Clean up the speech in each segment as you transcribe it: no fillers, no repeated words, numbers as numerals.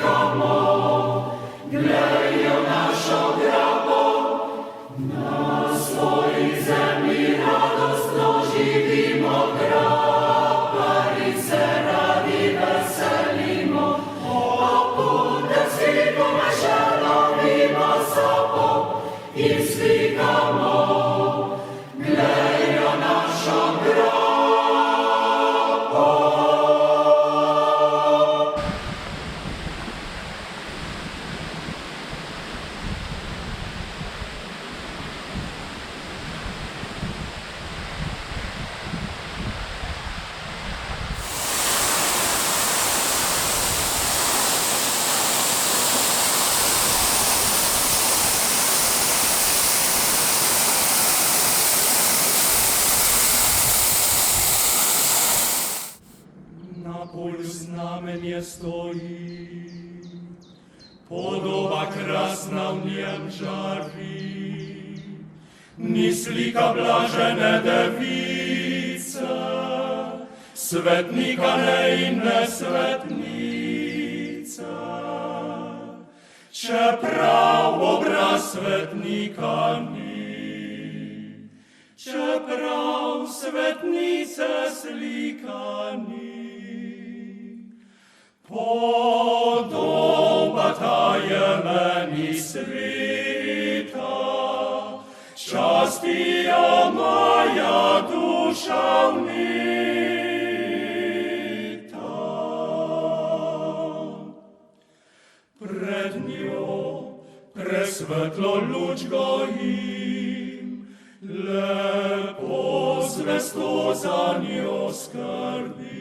Come on. Podoba krasna v njem žari, ni slika blažene device, svetnika ne in ne svetnice. Čeprav obraz svetnika ni, čeprav svetnice slika ni, podoba ta je meni sveta, časti jo moja duša vnita. Pred njo presvetlo luč gojim, lepo zvesto za njo skrbim.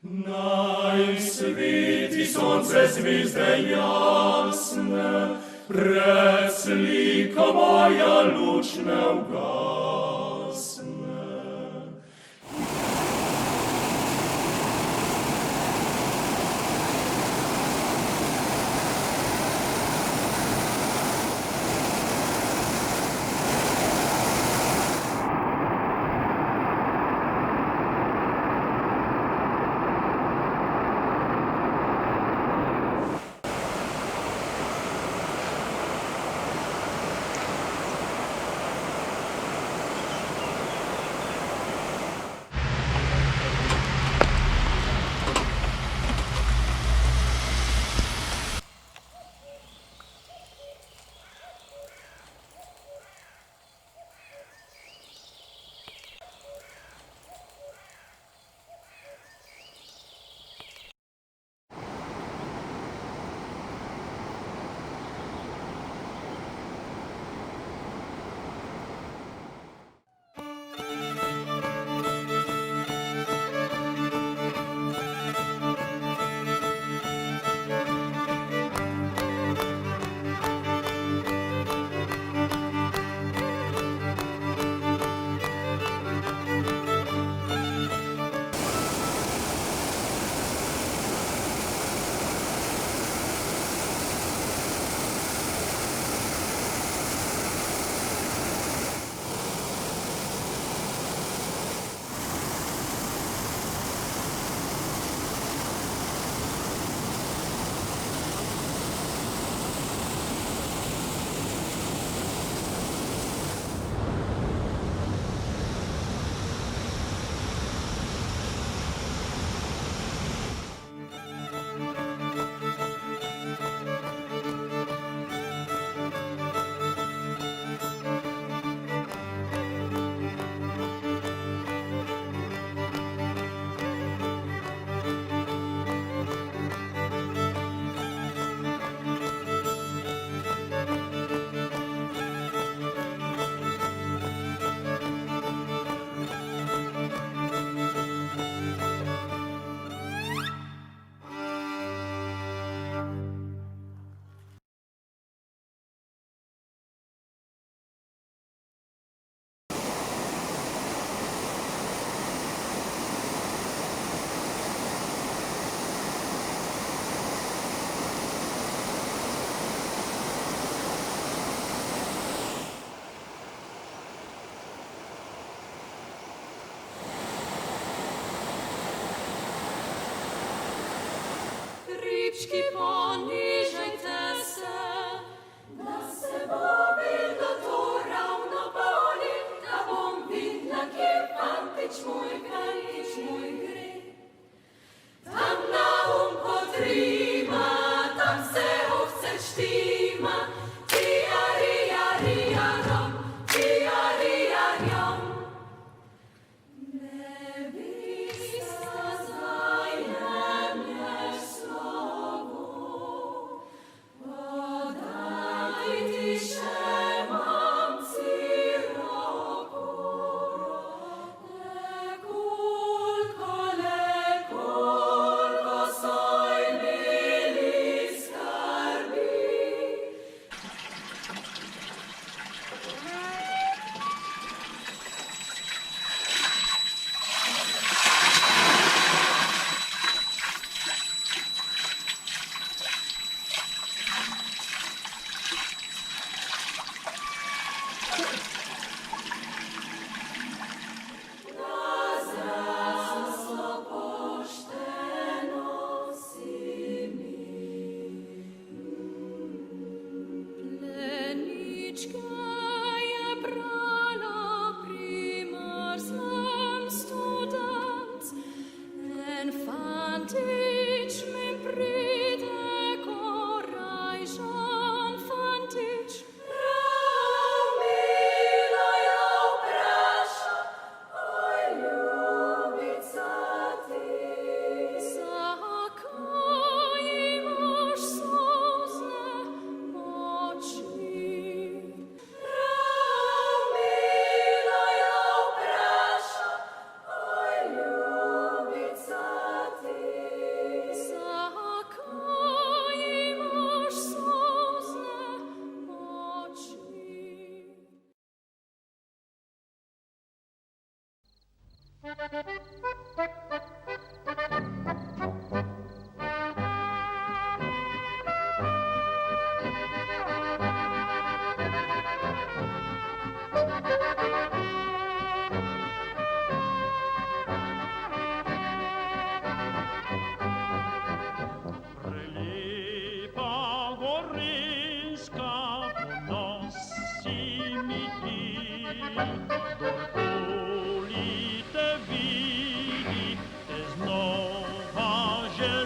Naj sveti sonce zvezde jasne, pred sliko moja luč ne ugasne. Ribčki, ponižajte se, da se mobil do to ravno boli, da bom videla, kje fantič moj gre. Tam na potrima, tam se ovce štima, tija, rija, rija, rom, tija, rija, rom. Nevista zajemne slovo, podaj ti še mamci roko, nekud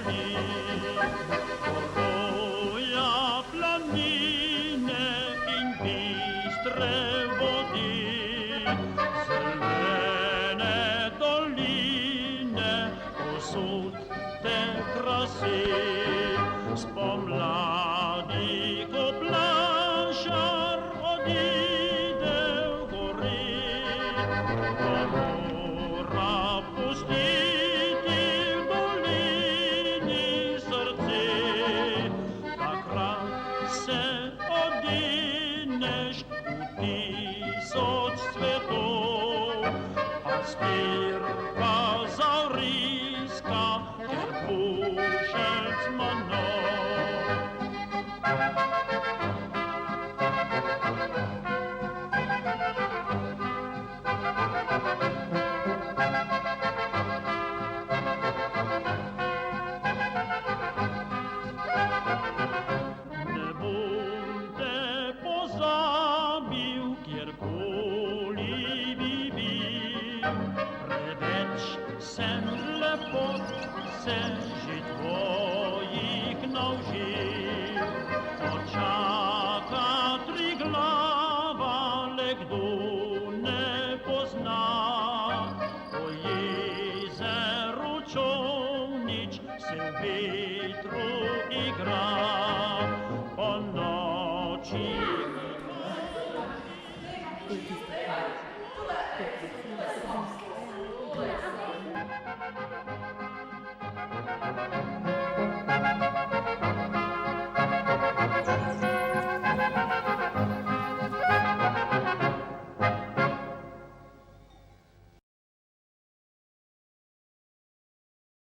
mieli. Poroja planiny i bistre wody, zelene doliny, posud te krasy, spomladi koplansiar odjdę w góry, Gomora pustiti w dolinie serce, tak raz se odineš u tysoč cvetov, a spirka zauriska, ker pušec mano. Ne bom te pozabil, kjerkoli bi bil, preveč sem lepot se že tvojih naučil. Očaka Triglava le kdo ne pozna, po jezeru čolnič se v vetru igra, po noči. Thank you.